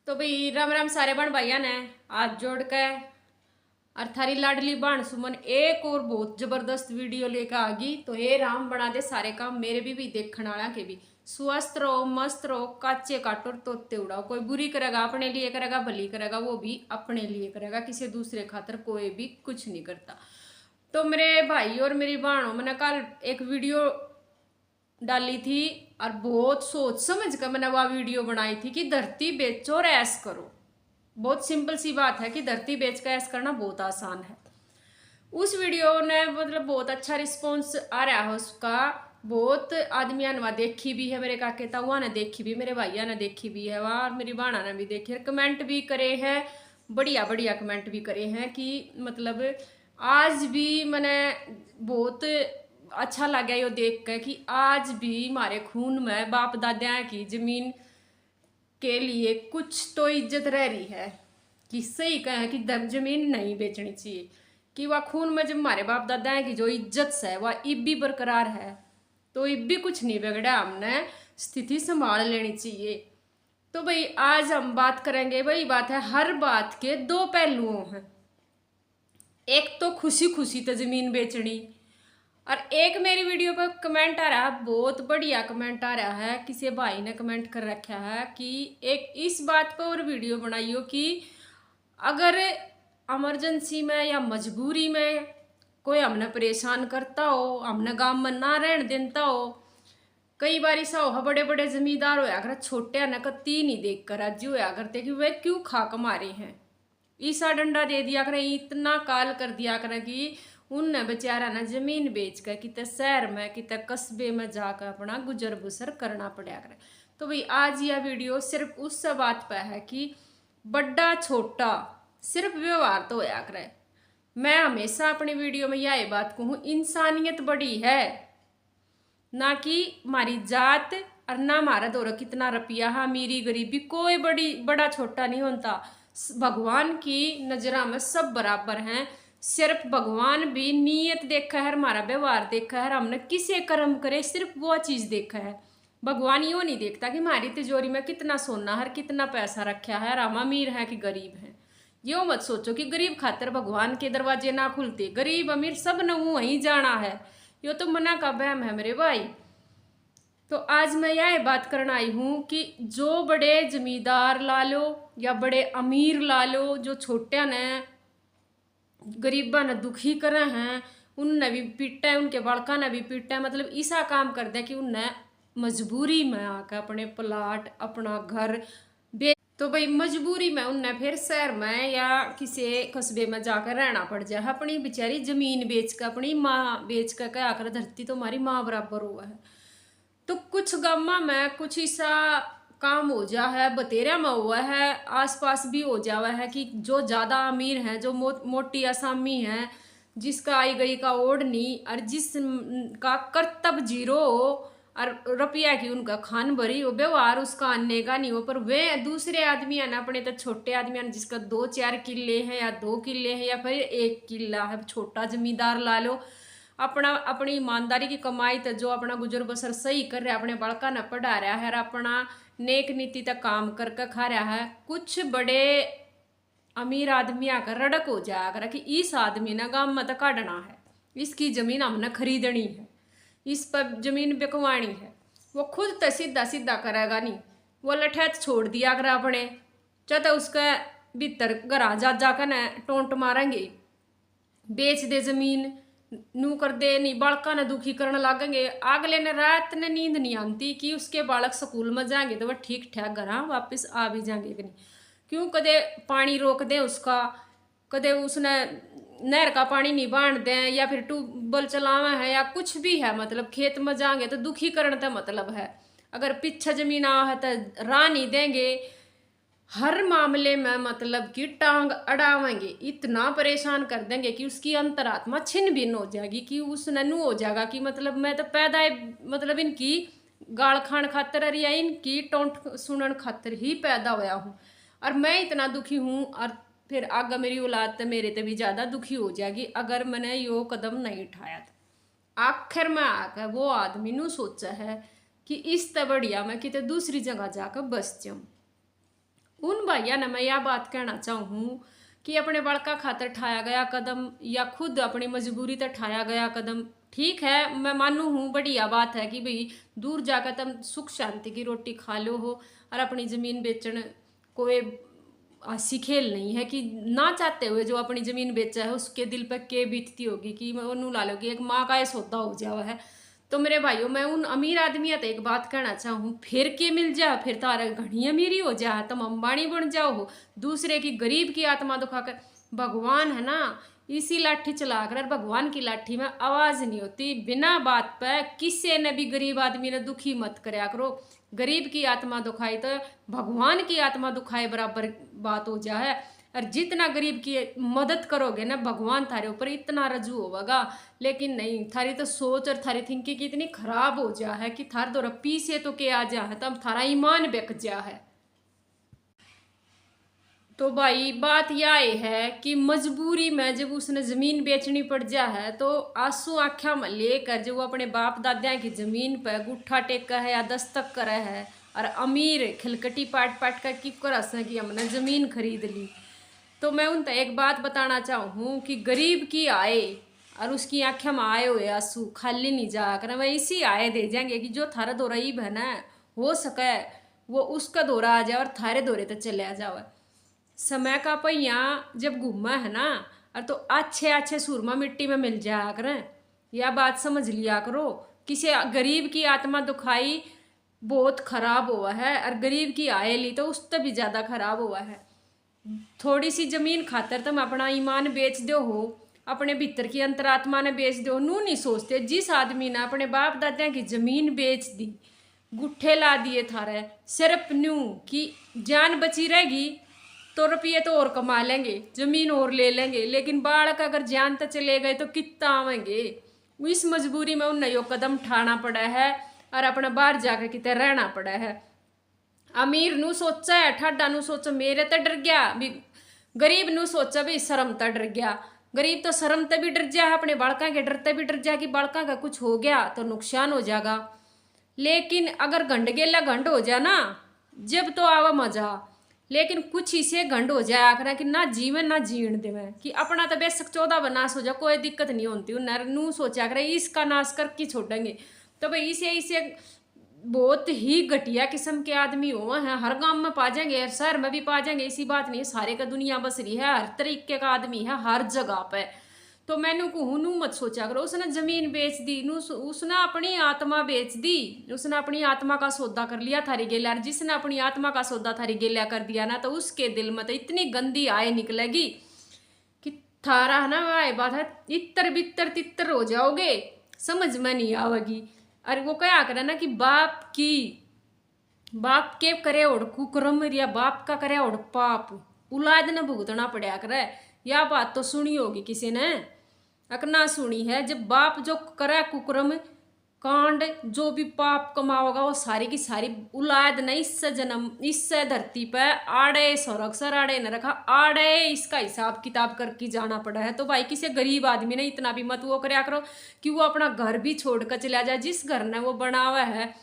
तो भाई राम राम सारे बहन भाइया ने आज जोड़ के और थारी लाडली बहन सुमन एक और बहुत जबरदस्त वीडियो लेकर आ गई। तो ये राम बना दे सारे काम मेरे भी देखने वाला के भी स्वस्थ रहो मस्त रहो काचे काटो तोते उड़ाओ। कोई बुरी करेगा अपने लिए करेगा, भली करेगा वो भी अपने लिए करेगा, किसी दूसरे खातर कोई भी कुछ नहीं करता। तो मेरे भाई और मेरी बहनों मैंने कल एक वीडियो डाली थी और बहुत सोच समझ कर मैंने वह वीडियो बनाई थी कि धरती बेचो और ऐश करो। बहुत सिंपल सी बात है कि धरती बेच कर ऐश करना बहुत आसान है। उस वीडियो ने मतलब बहुत अच्छा रिस्पॉन्स आ रहा है उसका। बहुत आदमियों ने वहाँ देखी भी है, मेरे काके ताऊआ ने देखी भी, मेरे भैया ने देखी भी है वहाँ, और मेरी बाणा ने भी देखी है, कमेंट भी करे हैं, बढ़िया बढ़िया कमेंट भी करे हैं कि मतलब आज भी मैंने बहुत अच्छा लगा ये देख कर कि आज भी हमारे खून में बाप दादा की जमीन के लिए कुछ तो इज्जत रह रही है। कि सही कहें कि जमीन नहीं बेचनी चाहिए, कि वह खून में जब हमारे बाप दादा की जो इज्जत है वह इब भी बरकरार है, तो इब भी कुछ नहीं बिगड़ा, हमने स्थिति संभाल लेनी चाहिए। तो भाई आज हम बात करेंगे, वही बात है हर बात के दो पहलुओं हैं। एक तो खुशी खुशी तो जमीन बेचनी, और एक मेरी वीडियो पर कमेंट आ रहा है, बहुत बढ़िया कमेंट आ रहा है, किसी भाई ने कमेंट कर रखा है कि एक इस बात पर और वीडियो बनाइयो कि अगर इमरजेंसी में या मजबूरी में कोई हमने परेशान करता हो, हमने गांव में ना रहने देता हो। कई बार ऐसा हो बड़े बड़े जमींदार होया कर छोटे न कत्ती नहीं देख कर राजी होया करते कि वे क्यों खाक मारे हैं, ईसा डंडा दे दिया करें, इतना काल कर दिया करें कि उनने बेचारा ना जमीन बेच कर कितने शहर में कितने कस्बे में जाकर अपना गुजर बसर करना पड़ा करे। तो भाई आज यह वीडियो सिर्फ उस बात पर है कि बड़ा छोटा सिर्फ व्यवहार तो होया करे। मैं हमेशा अपनी वीडियो में यह बात कहूँ, इंसानियत बड़ी है, ना कि हमारी जात और ना हमारा दौरा कितना रुपया है, अमीरी गरीबी कोई बड़ा छोटा नहीं होता। भगवान की नजरा में सब बराबर हैं। सिर्फ भगवान भी नीयत देखा है, हमारा व्यवहार देखा है, हमने किसे कर्म करे सिर्फ वो चीज़ देखा है। भगवान यूँ नहीं देखता कि हमारी तिजोरी में कितना सोना है, कितना पैसा रखा है, हम अमीर हैं कि गरीब हैं। यो मत सोचो कि गरीब खातर भगवान के दरवाजे ना खुलते, गरीब अमीर सब ने वहीं जाना है, यो तो मना का बहम है मेरे भाई। तो आज मैं यह बात करना आई हूँ कि जो बड़े जमींदार ला लो या बड़े अमीर ला लो, जो छोटे ने गरीबा ने दुखी करे हैं, उनने भी पीटा है, उनके बड़का ने भी पीटा है, मतलब ऐसा काम कर दिया कि उनने मजबूरी में आकर अपने प्लाट अपना घर तो भाई मजबूरी में उनने फिर शहर में या किसी कस्बे में जाकर रहना पड़ जाए, अपनी बेचारी जमीन बेच कर अपनी माँ बेच कर क्या कर, धरती तो हमारी माँ बराबर हुआ है। तो कुछ गाँव में कुछ ऐसा काम हो जा है, बतेरा में हुआ है, आसपास भी हो जावा है कि जो ज़्यादा अमीर हैं, जो मोटी आसामी हैं, जिसका आई गई का ओढ़ नहीं और जिसका कर्तव्य जीरो हो और रुपया की उनका खान भरी हो, व्यवहार उसका आने का नहीं हो, पर वे दूसरे आदमी है ना, अपने तो छोटे आदमी है जिसका 2-4 किले हैं या 2 किले हैं या फिर 1 किला है, छोटा जमींदार ला लो, अपना अपनी ईमानदारी की कमाई तो जो अपना गुजर बसर सही कर रहा है, अपने बड़का न पढ़ा रहा है और अपना नेक नीति तक काम करके खा रहा है। कुछ बड़े अमीर आदमी आकर रड़क हो जाया कर कि इस आदमी ने गाँव में तो काटना है, इसकी जमीन हमने खरीदनी है, इस पर जमीन बिकवानी है, वो खुद तो सीधा सीधा करेगा नहीं, वो लठैत छोड़ दिया कर अपने चाहे उसके भीतर घर जा जाकर न टोंट मारेंगे, बेच दे जमीन नू कर दे, नहीं बालका ने दुखी करने लागेंगे। अगले ने रात ने नींद नहीं आती कि उसके बालक स्कूल में जाएंगे तो वह ठीक ठाक घर वापस आ भी जाएंगे कि नहीं, क्यों कदे पानी रोक दें उसका, कदे उसने नहर का पानी नहीं बांध दें या फिर ट्यूबवेल चलावे है या कुछ भी है, मतलब खेत में जाएंगे तो दुखी करने का मतलब है। अगर पीछे जमीन आ है तो राह नहीं देंगे, हर मामले में मतलब कि टांग अड़ावेंगे, इतना परेशान कर देंगे कि उसकी अंतरात्मा छिन्न भिन्न हो जाएगी, कि उसने नू हो जाएगा कि मतलब मैं तो पैदा मतलब इनकी गाल खान खातर या इनकी टोंट सुनन खातर ही पैदा होया हूँ, और मैं इतना दुखी हूँ, और फिर आगे मेरी औलाद तो मेरे तो भी ज़्यादा दुखी हो जाएगी अगर मैंने यो कदम नहीं उठाया था। आखिर में आकर वो आदमी नू सोचा है कि इस बढ़िया मैं कितने दूसरी जगह जाकर बस जाऊँ। उन भाइया ना मैं यह बात कहना चाहूँ कि अपने बड़का खातर ठाया गया कदम या खुद अपनी मजबूरी तक ठाया गया कदम ठीक है, मैं मानू हूँ, बढ़िया बात है कि भाई दूर जाकर तुम सुख शांति की रोटी खा लो हो और अपनी जमीन बेचने कोई ऐसी खेल नहीं है कि ना चाहते हुए जो अपनी जमीन बेचा है उसके दिल पर के बीतती होगी कि मैं ला लो कि एक माँ का ये सौदा हो जावा है। तो मेरे भाइयों मैं उन अमीर आदमी तो एक बात कहना चाहूँ, फिर के मिल जा फिर तारा घनी अमीरी हो जा, तुम अंबानी बन जाओ हो, दूसरे की गरीब की आत्मा दुखाकर। भगवान है ना, इसी लाठी चलाकर भगवान की लाठी में आवाज नहीं होती, बिना बात पे किसी ने भी गरीब आदमी ने दुखी मत करया करो। गरीब की आत्मा दुखाई तो भगवान की आत्मा दुखाए बराबर बात हो जाए। और जितना गरीब की मदद करोगे ना भगवान थारे ऊपर इतना रजू होगा। लेकिन नहीं, थारी तो सोच और थारी थिंकिंग इतनी खराब हो जा है कि थार दो रप्पी से तो के आ जा है तब थारा ईमान बिक जा है। तो भाई बात यह है कि मजबूरी में जब उसने जमीन बेचनी पड़ जा है तो आंसू आख्या में लेकर जो अपने बाप दादा की जमीन पर गुट्ठा टेका है या दस्तक करे है और अमीर खिलकटी पाट पाट कर की कर कि हमने जमीन खरीद ली। तो मैं उन एक बात बताना चाहूँ कि गरीब की आए और उसकी आंखें में आए हुए आंसू खाली नहीं जा कर मैं इसी आए दे जाएंगे कि जो थारा दौरा ही बहना हो सके वो उसका दौरा आ जाए और थारे दौरे तक चले आ जाओ। समय का पहिया जब घूमा है ना और तो अच्छे अच्छे सूरमा मिट्टी में मिल जाया करें, यह बात समझ लिया करो। किसी गरीब की आत्मा दुखाई बहुत खराब हुआ है और गरीब की आए ली तो उससे भी ज़्यादा खराब हुआ है। थोड़ी सी जमीन खातर तुम अपना ईमान बेच दो हो, अपने भीतर की अंतरात्मा ने बेच दो, नू नहीं सोचते। जिस आदमी ने अपने बाप दादा की जमीन बेच दी, गुट्ठे ला दिए थारे सिर्फ न्यू कि जान बची रहेगी तो रुपये तो और कमा लेंगे, जमीन और ले लेंगे, लेकिन बालक अगर जान तो चले गए तो कितना आवेंगे। इस मजबूरी में उन्हें यो कदम उठाना पड़ा है और अपना बाहर जाकर कितने रहना पड़ा है। अमीर नू सोचा है, ठाडा नू सोचा मेरे तो डर गया भी, गरीब नू सोचा भी शर्म तो डर गया। गरीब तो शर्म तो भी डर जा है, अपने बालका के डरते भी डर जा कि बालका का कुछ हो गया तो नुकसान हो जाएगा। लेकिन अगर गंडगेला गंड हो जाए ना जब तो आवा मजा, लेकिन कुछ इसे गंड हो जाए आकर कि ना जीवन ना जीण देवे कि अपना तो बेशक 14 बनास हो जाए कोई दिक्कत नहीं होती, नू सोचा कर इसका नाश करके छोड़ेंगे। तो भाई इसे बहुत ही घटिया किस्म के आदमी हुआ है, हर गांव में पा जाएंगे, हर शहर में भी पा जाएंगे, ऐसी बात नहीं है। सारे का दुनिया बस रही है, हर तरीके का आदमी है हर जगह पे। तो मैनू कहूँ नू मत सोचा करो उसने जमीन बेच दी, उसने अपनी आत्मा बेच दी, उसने अपनी आत्मा का सौदा कर लिया थारी गेला। जिसने अपनी आत्मा का सौदा थारी गेला कर दिया ना तो उसके दिल में तो इतनी गंदी आय निकलेगी कि थारा है ना वह बात है इतर बितर तितर हो जाओगे, समझ में नहीं आवेगी। अरे वो क्या करे ना कि बाप के करे और कुकर्म या बाप का करे और पाप औलाद ने भुगतना पड़ा करे। यह बात तो सुनी होगी किसी ने, अकना सुनी है। जब बाप जो करे कुकर्म कांड जो भी पाप कमाओगा वो सारी की सारी औलाद ने इससे जन्म इससे धरती पे आड़े स्वर्ग सर आड़े न रखा, आड़े इसका हिसाब किताब करके जाना पड़ा है। तो भाई किसी गरीब आदमी ने इतना भी मत वो करया करो कि वो अपना घर भी छोड़ कर चला जाए। जिस घर ने वो बना हुआ है,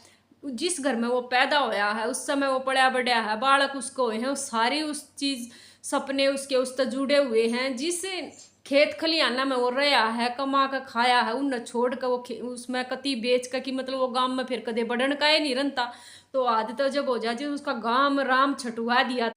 जिस घर में वो पैदा होया है, उस समय वो पड़ा बढ़िया है, बालक उसको हुए हैं, वो सारी उस चीज सपने उसके उस तक जुड़े हुए हैं। जिस खेत खलियाना में वो रहा है, कमा कर खाया है, उन छोड़ कर वो उसमें कति बेच कर कि मतलब वो गांव में फिर कदे बढ़न का ही नहीं रनता। तो आदत तो जब हो जाए उसका गांव राम छटुआ दिया।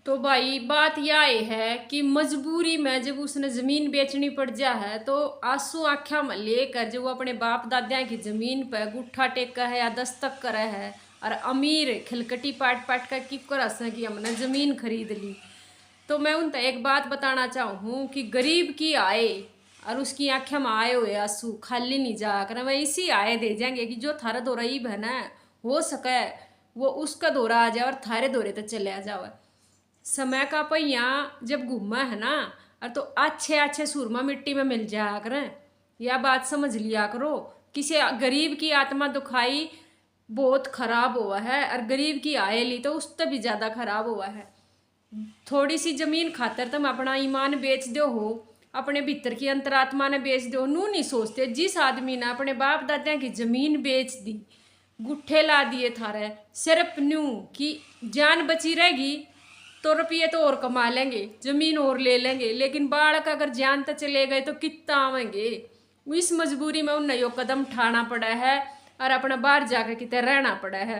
तो भाई बात यह है कि मजबूरी में जब उसने जमीन बेचनी पड़ जा है तो आंसू आख्या में लेकर जो अपने बाप दादा की जमीन पर गुट्ठा टेका है या दस्तक करे है और अमीर खिलकटी पाट पाट कर की कर कि हमने जमीन खरीद ली। तो मैं उन एक बात बताना चाहूँ कि गरीब की आए और उसकी आंखें में आए हुए आंसू खाली नहीं जा कर मैं इसी आए दे जाएंगे कि जो थारा दौरा ही बहना हो सके वो उसका दौरा आ जाए और थारे दौरे तक चले आ जाओ। समय का पहिया जब घूमा है ना और तो अच्छे अच्छे सूरमा मिट्टी में मिल जाया करें, यह बात समझ लिया करो। किसी गरीब की आत्मा दुखाई बहुत खराब हुआ है और गरीब की आय ली तो उससे भी ज़्यादा खराब हुआ है। थोड़ी सी जमीन खातर तुम अपना ईमान बेच दो हो, अपने भीतर की अंतरात्मा ने बेच दो, नू नहीं सोचते। जिस आदमी ने अपने बाप दादा की जमीन बेच दी, गुट्ठे ला दिए थारे सिर्फ न्यू कि जान बची रहेगी तो रुपये तो और कमा लेंगे, जमीन और ले लेंगे, लेकिन बालक अगर जान तो चले गए तो कितना आवेंगे। इस मजबूरी में उन्हें यो कदम उठाना पड़ा है और अपना बाहर जाकर कितने रहना पड़ा है।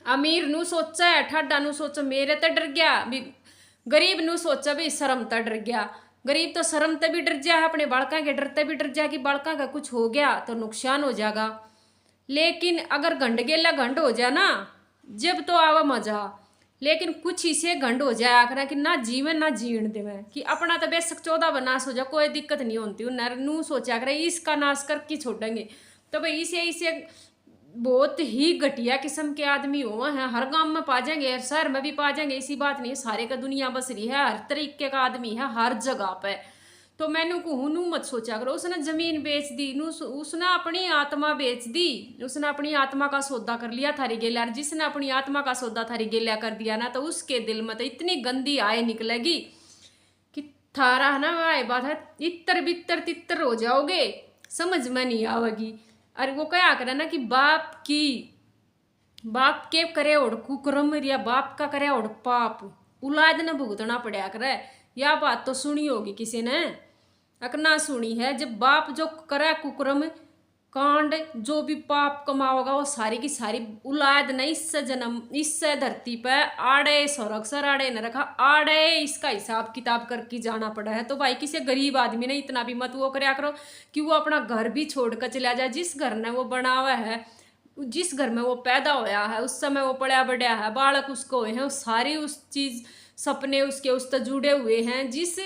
अमीर नू सोचा है, ठाडा नू सोचा मेरे तो डर गया भी, गरीब नू सोचा भी शर्म तो डर गया। गरीब तो शर्म ते भी डर जा है, अपने बालका के डरते भी डर जा कि बालका का कुछ हो गया तो नुकसान हो जाएगा। लेकिन अगर गंडगेला गंड हो जाए ना, जब तो आवा मजा, लेकिन कुछ इसे गंड हो जाए आखिर कि ना जीवन ना जीण देवे कि अपना तो बेशक 14 बनास हो जाए कोई दिक्कत नहीं होती, नू सोचा कर इसका नाश करके छोड़ेंगे। तो भाई इसे बहुत ही घटिया किस्म के आदमी हुए हैं, हर गांव में पा जाएंगे, हर शहर में भी पा जाएंगे, ऐसी बात नहीं है। सारे का दुनिया बस रही है, हर तरीके का आदमी है हर जगह पे। तो मैंने कहूँ नू मत सोचा करो, उसने जमीन बेच दी, उसने अपनी आत्मा बेच दी, उसने अपनी आत्मा का सौदा कर लिया थारी गेल्या। जिसने अपनी आत्मा का सौदा थारी गेल्या कर दिया ना, तो उसके दिल में तो इतनी गंदी आय निकलेगी कि थारा है ना वह बात है इतर बितर तितर हो जाओगे, समझ में नहीं आवेगी। अरे वो क्या करे ना कि बाप के करे और कुकर्म या बाप का करे और पाप औलाद ने भुगतना पड़ा करे। या बात तो सुनी होगी किसी ने, अकना सुनी है। जब बाप जो करे कुकर्म कांड, जो भी पाप कमाओगा वो सारी की सारी औलाद ने इससे जन्म इससे धरती पे आड़े स्वर्ग सर आड़े न रखा, आड़े इसका हिसाब किताब करके जाना पड़ा है। तो भाई किसी गरीब आदमी ने इतना भी मत वो करया करो कि वो अपना घर भी छोड़ कर चला जाए। जिस घर ने वो बना हुआ है, जिस घर में वो पैदा होया है, उस समय वो पड़ा बढ़िया है, बालक उसको हुए हैं, सारी उस चीज सपने उसके उस तक जुड़े हुए हैं। जिस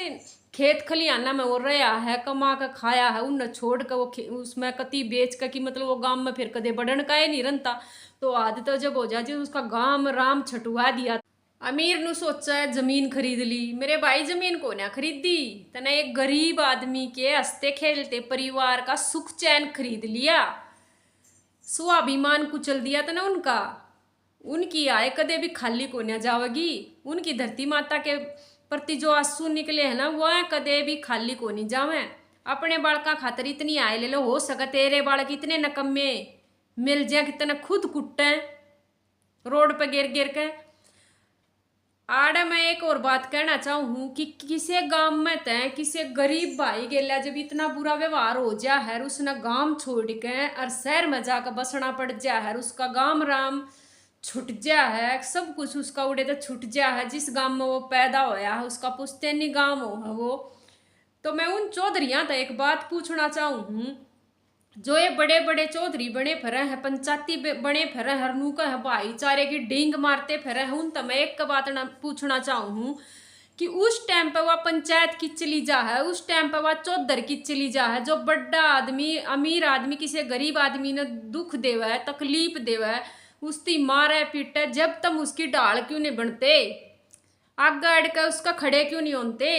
खेत खलियाना में वो रहा है, कमा कर खाया है, उन छोड़ कर वो उसमें कति बेच कर कि मतलब वो गांव में फिर कदे बढ़न का ही नहीं रनता। तो आदत तो जब हो जाए उसका गांव राम छटुआ दिया। अमीर नु सोचा है जमीन खरीद ली, मेरे भाई जमीन को ना खरीदी, तने एक गरीब आदमी के हंसते खेलते परिवार का सुख चैन खरीद लिया, स्वाभिमान कुचल दिया तने उनका। उनकी आय कदे भी खाली को ना जावेगी, उनकी धरती माता के प्रति जो आंसू निकले है ना वह कदे भी खाली को नहीं जावे। अपने बालका खातर इतनी आय ले लो, हो सके तेरे बालक इतने नकम्मे मिल जाए कि तने खुद कुट्टे रोड पे गिर गिर के। आड़े मैं एक और बात कहना चाहूँ कि किसी गांव में तय किसी गरीब भाई गेला जब इतना बुरा व्यवहार हो जा है, उसने गांव छोड़ के और शहर में जाकर बसना पड़ जा है, उसका गांव राम छुट जा है, सब कुछ उसका उड़े तो छुट जा है। जिस गांव में वो पैदा होया है उसका पुश्तैनी गांव हो वो। तो मैं उन चौधरियां तो एक बात पूछना चाहूँ, जो ये बड़े बड़े चौधरी बने फिरे हैं, पंचायती बने फिरे हैं, हरनू का है भाईचारे की डींग मारते फिरे हैं, उन तो मैं एक बात पूछना चाहूँ कि उस टाइम पे वह पंचायत की चली जा है, उस टाइम पे वह चौधर की चली जा है। जो बड़ा आदमी अमीर आदमी किसी गरीब आदमी ने दुख देवा है, तकलीफ देवा है, उसकी मारे पीटे, जब तक उसकी ढाल क्यों नहीं बनते, आगे अड़ के उसका खड़े क्यों नहीं होते।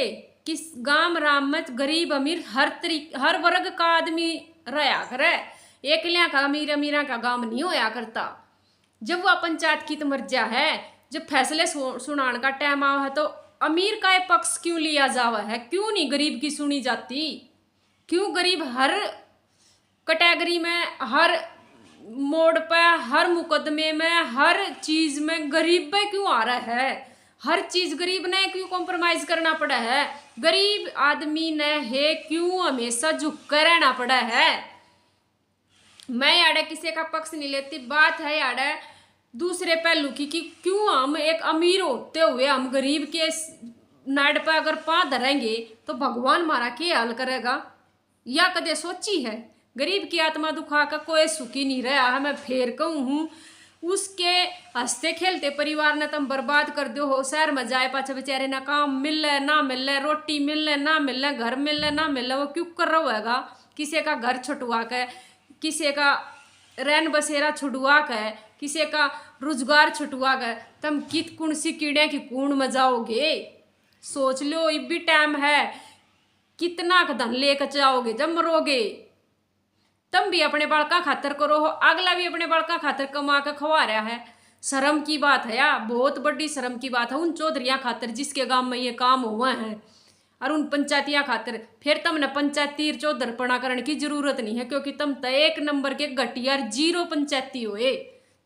किस गांव राम में गरीब अमीर हर वर्ग का आदमी रहा करे, एक लिया का अमीर अमीरा का गांव नहीं होया करता। जब वह पंचायत की तमर्जा है, जब फैसले सुनाने का टाइम आवा है, तो अमीर का पक्ष क्यों लिया जावा है, क्यों नहीं गरीब की सुनी जाती। क्यों गरीब हर कैटेगरी में, हर मोड़ पर, हर मुकदमे में, हर चीज में गरीब पे क्यों आ रहा है, हर चीज गरीब ने क्यों कॉम्प्रोमाइज करना पड़ा है, गरीब आदमी ने है क्यों हमेशा झुक कर रहना पड़ा है। मैं याडे किसी का पक्ष नहीं लेती, बात है याडे दूसरे पहलू की कि क्यों हम एक अमीर होते हुए हम गरीब के नाड़ पर अगर पाँव धरेंगे तो भगवान हमारा क्या हाल करेगा। या कदे सोची है गरीब की आत्मा दुखा का कोई सुखी नहीं रहा है। मैं फेर कहूँ हूँ उसके हंसते खेलते परिवार ने तुम बर्बाद कर दो हो। शहर में जाए पाछे बेचारे ना काम मिले ना मिले, रोटी मिले ना मिले, घर मिले ना मिले, वो क्यों कर रहा होगा। किसी का घर छुटवा के, किसी का रैन बसेरा छुटवा के, किसी का रोजगार छुटवा के, तुम कित कुण सी कीड़े की कूण में जाओगे। सोच लो इब भी टाइम है, कितना का धन लेकर जाओगे जब मरोगे। तुम भी अपने बालका खातर करो हो, अगला भी अपने बालका खातर कमा के खवा रहा है। शर्म की बात है यार, बहुत बड़ी शर्म की बात है उन चौधरियां खातर जिसके गांव में ये काम हुआ है। और उन पंचायतिया खातिर फिर तमने पंचायत तीर चौधरपना करने की जरूरत नहीं है, क्योंकि तुम तो एक नंबर के घटिया जीरो पंचायती होए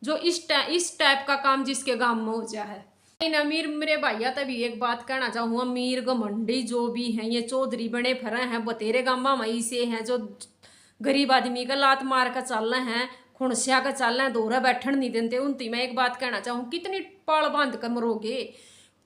जो इस टाइप का काम जिसके गांव में हो जा है। अमीर मेरे भैया तभी एक बात कहना चाहूँ, अमीर घमंडी जो भी हैं ये चौधरी बने फरे हैं, बतेरे गामा मई से हैं जो गरीब आदमी का लात मार कर चल रहे हैं, खुणसिया का चल रहे हैं, दोहरा बैठन नहीं देते उनती। मैं एक बात कहना चाहूँ, कितनी पाल बांध कर मरोगे,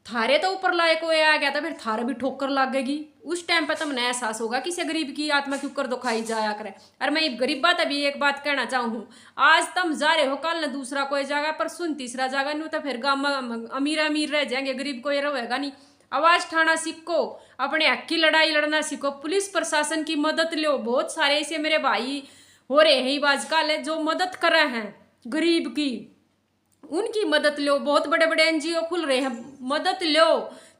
थारे तो ऊपर लाए कोई आ गया था फिर थारे भी ठोकर लगेगी। उस टाइम पर तुमने एहसास होगा कि गरीब की आत्मा क्यों कर दुखाई जाया करे। और मैं गरीब बात अभी एक बात कहना चाहूँ, आज तुम जा रहे हो कल न दूसरा कोई जाएगा, पर सुन तीसरा जाएगा नहीं तो फिर गाँव में अमीर अमीर रह जाएंगे, गरीब कोई रहेगा नहीं। आवाज ठाना सीखो, अपने हक की लड़ाई लड़ना सीखो, पुलिस प्रशासन की मदद लो। बहुत सारे ऐसे मेरे भाई हो रहे हैं आजकल जो मदद कर रहे हैं गरीब की, उनकी मदद लो। बहुत बड़े बड़े एनजीओ खुल रहे हैं, मदद लो।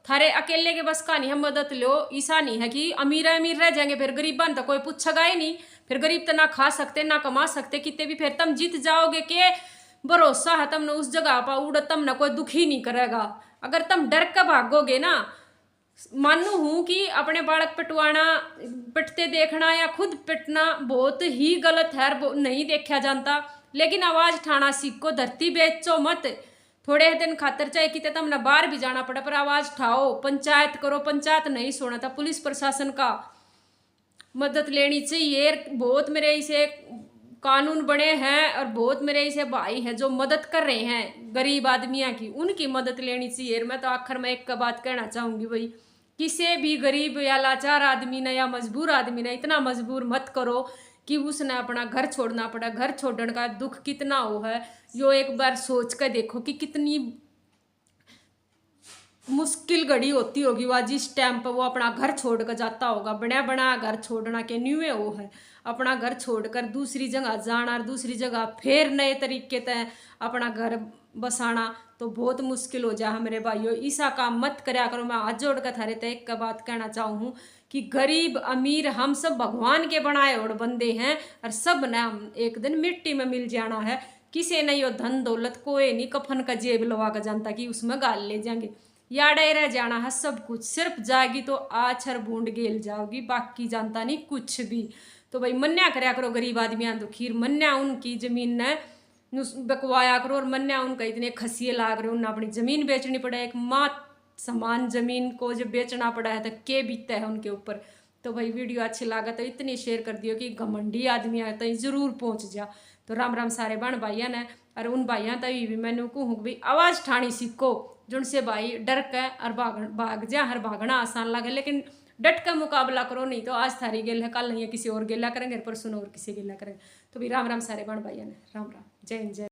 थारे अकेले के बस का नहीं है, मदद लो। ऐसा नहीं है कि अमीर रह जाएंगे फिर गरीबान तो कोई पूछेगा ही नहीं, फिर गरीब तो ना खा सकते ना कमा सकते कितने भी, फिर तुम जीत जाओगे के भरोसा है तुमने उस जगह पर उड़, तुमने कोई दुखी नहीं करेगा। अगर तुम डर कर भागोगे ना, मानू हूं कि अपने बालक पिटवाना, पिटते देखना या खुद पिटना बहुत ही गलत है, नहीं देखा जानता। लेकिन आवाज ठाना सीखो, धरती बेचो मत। थोड़े दिन खातर चाहे कि तुमने बाहर भी जाना पड़े पर आवाज ठाओ, पंचायत करो। पंचायत नहीं सुना था, पुलिस प्रशासन का मदद लेनी चाहिए। बहुत मेरे इसे कानून बने हैं और बहुत मेरे ऐसे भाई हैं जो मदद कर रहे हैं गरीब आदमियों की, उनकी मदद लेनी चाहिए। मैं तो आखिर में एक बात कहना चाहूँगी भाई, किसी भी गरीब या लाचार आदमी ने या मजबूर आदमी ने इतना मजबूर मत करो कि उसने अपना घर छोड़ना पड़ा। घर छोड़ने का दुख कितना हो है यो एक बार सोच कर देखो कि कितनी मुश्किल घड़ी होती होगी वह जिस टाइम पर वो अपना घर छोड़ कर जाता होगा। बना बना घर छोड़ना के न्यूए वो है, अपना घर छोड़कर दूसरी जगह जाना और दूसरी जगह फिर नए तरीके से अपना घर बसाना तो बहुत मुश्किल हो जाए। मेरे भाइयों ऐसा काम मत करया करो। मैं हाथ जोड़ कर थारे तक एक बात कहना चाहूँ कि गरीब अमीर हम सब भगवान के बनाए और बंदे हैं और सब ने एक दिन मिट्टी में मिल जाना है। किसी ने यो धन दौलत कोई नहीं कफन का जेब लगा कर जानता कि उसमें गाल ले जाएंगे, याडे रह जाना है सब कुछ। सिर्फ जाएगी तो आछर बूंद गेल जाओगी, बाकी जानता नहीं कुछ भी। तो भाई मन्या करया करो गरीब आदमियां दुखीर, मन्या उनकी जमीन ने बकवाया करो और मन्या उनका इतने खसिए लाग रहे, उन्हें अपनी जमीन बेचनी पड़े। एक माँ समान जमीन को जब बेचना पड़ा है तो के बीतता है उनके ऊपर। तो भाई वीडियो अच्छी लगा तो इतनी शेयर कर दियो कि घमंडी आदमी आए तो जरूर पहुंच जा। तो राम राम सारे बहन भाइया ने, और उन भाइया तभी भी मैंने कहूँ भाई आवाज़ ठानी सीखो जिनसे भाई डर के और भाग जा। हर भागना आसान लगे लेकिन डट का मुकाबला करो, नहीं तो आज थारी गेल है कल नहीं है किसी और गेला करेंगे, परसों और किसी गेला करेंगे। तो भी राम राम सारे बहन भाइया ने, राम राम, जय हिंद जय।